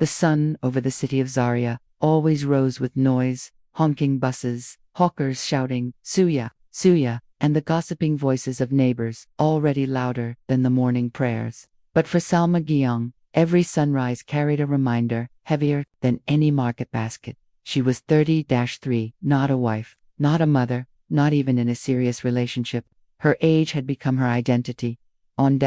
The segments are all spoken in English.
The sun over the city of Zaria always rose with noise, honking buses, hawkers shouting, "Suya, Suya," and the gossiping voices of neighbors, already louder than the morning prayers. But for Salma Guillaume, every sunrise carried a reminder, heavier than any market basket. She was 30-3, not a wife, not a mother, not even in a serious relationship. Her age had become her identity. On,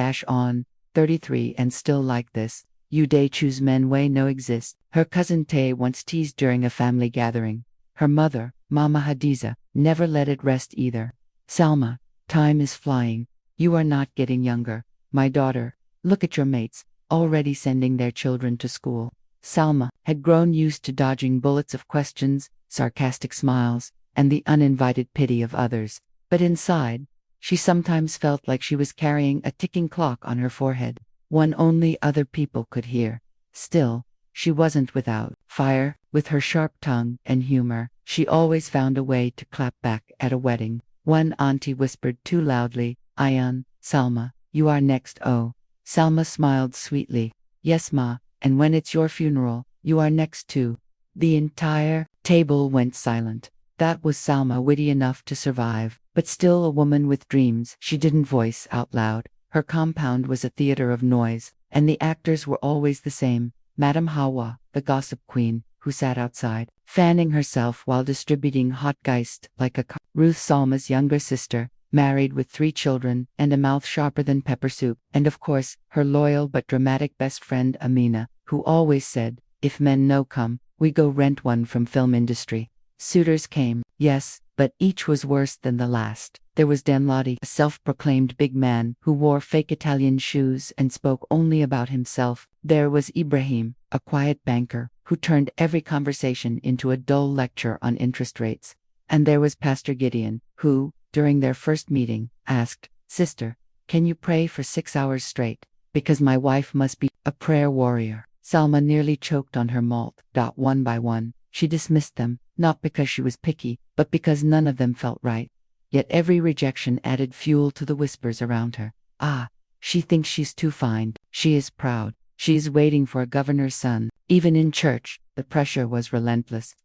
33 and still like this. You day choose men way no exist. Her cousin Tay once teased during a family gathering. Her mother, Mama Hadiza, never let it rest either. Salma, time is flying. You are not getting younger. My daughter, look at your mates, already sending their children to school. Salma had grown used to dodging bullets of questions, sarcastic smiles, and the uninvited pity of others. But inside, she sometimes felt like she was carrying a ticking clock on her forehead, one only other people could hear. Still, she wasn't without fire. With her sharp tongue and humor, she always found a way to clap back at a wedding. One auntie whispered too loudly, "Ayan, Salma, you are next." Oh, Salma smiled sweetly. "Yes, ma, and when it's your funeral, you are next too." The entire table went silent. That was Salma, witty enough to survive, but still a woman with dreams she didn't voice out loud. Her compound was a theater of noise, and the actors were always the same. Madame Hawa, the gossip queen, who sat outside, fanning herself while distributing hot Geist like a Ruth, Salma's younger sister, married with 3 children and a mouth sharper than pepper soup, and of course, her loyal but dramatic best friend Amina, who always said, "If men no come, we go rent one from film industry." Suitors came, yes, but each was worse than the last. There was Danladi, a self-proclaimed big man who wore fake Italian shoes and spoke only about himself. There was Ibrahim, a quiet banker who turned every conversation into a dull lecture on interest rates. And there was Pastor Gideon, who, during their first meeting, asked, "Sister, can you pray for 6 hours straight? Because my wife must be a prayer warrior." Salma nearly choked on her malt. One by one, she dismissed them, not because she was picky, but because none of them felt right. Yet every rejection added fuel to the whispers around her. "Ah, she thinks she's too fine. She is proud. She is waiting for a governor's son." Even in church, the pressure was relentless.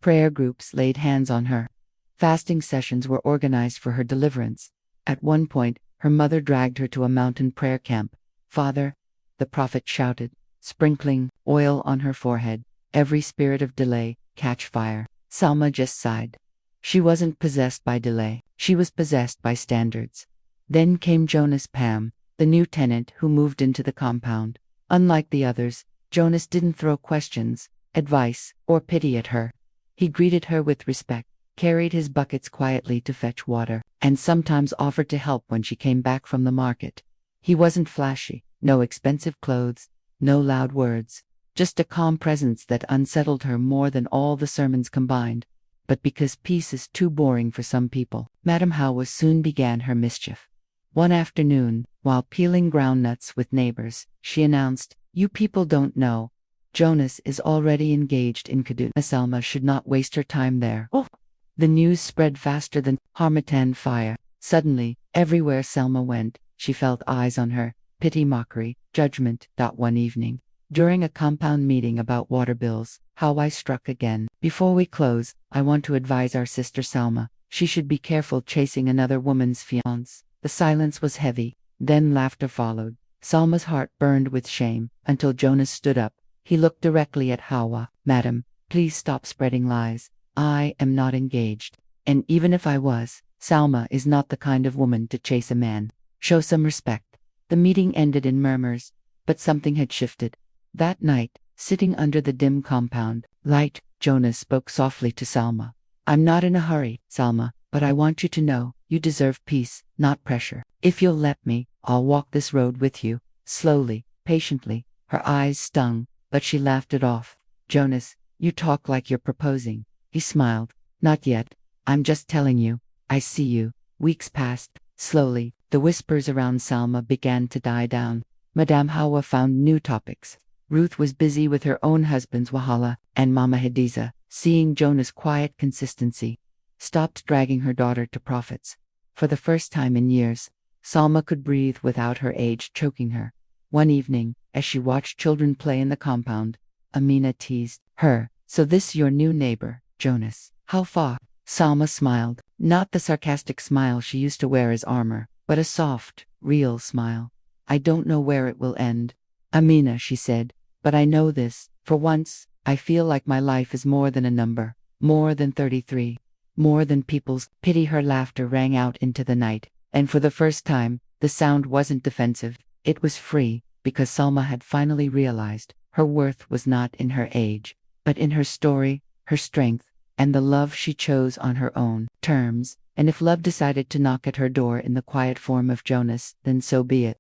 Prayer groups laid hands on her. Fasting sessions were organized for her deliverance. At one point, her mother dragged her to a mountain prayer camp. "Father," the prophet shouted, sprinkling oil on her forehead, "every spirit of delay, catch fire." Salma just sighed. She wasn't possessed by delay. She was possessed by standards. Then came Jonas Pam, the new tenant who moved into the compound. Unlike the others, Jonas didn't throw questions, advice, or pity at her. He greeted her with respect, carried his buckets quietly to fetch water, and sometimes offered to help when she came back from the market. He wasn't flashy, no expensive clothes, no loud words, just a calm presence that unsettled her more than all the sermons combined. But because peace is too boring for some people, Madame Hawa soon began her mischief. One afternoon, while peeling groundnuts with neighbors, she announced, "You people don't know. Jonas is already engaged in Kaduna. Salma should not waste her time there." Oh! The news spread faster than Harmattan fire. Suddenly, everywhere Salma went, she felt eyes on her, pity, mockery, judgment. One evening, during a compound meeting about water bills, Hawa struck again. "Before we close, I want to advise our sister Salma. She should be careful chasing another woman's fiancé." The silence was heavy, then laughter followed. Salma's heart burned with shame, until Jonas stood up. He looked directly at Hawa. "Madam, please stop spreading lies. I am not engaged. And even if I was, Salma is not the kind of woman to chase a man. Show some respect." The meeting ended in murmurs, but something had shifted. That night, sitting under the dim compound light, Jonas spoke softly to Salma. "I'm not in a hurry, Salma, but I want you to know, you deserve peace, not pressure. If you'll let me, I'll walk this road with you, slowly, patiently." Her eyes stung, but she laughed it off. "Jonas, you talk like you're proposing." He smiled. "Not yet. I'm just telling you. I see you." Weeks passed. Slowly, the whispers around Salma began to die down. Madame Hawa found new topics. Ruth was busy with her own husband's wahala, and Mama Hadiza, seeing Jonas' quiet consistency, stopped dragging her daughter to prophets. For the first time in years, Salma could breathe without her age choking her. One evening, as she watched children play in the compound, Amina teased her. So this your new neighbor, Jonas. How far? Salma smiled, not the sarcastic smile she used to wear as armor, but a soft, real smile. I don't know where it will end, Amina, she said, but I know this, for once, I feel like my life is more than a number, more than 33, more than people's. Pity. Her laughter rang out into the night, and for the first time, the sound wasn't defensive, it was free, because Salma had finally realized her worth was not in her age, but in her story, her strength, and the love she chose on her own terms. And if love decided to knock at her door in the quiet form of Jonas, then so be it.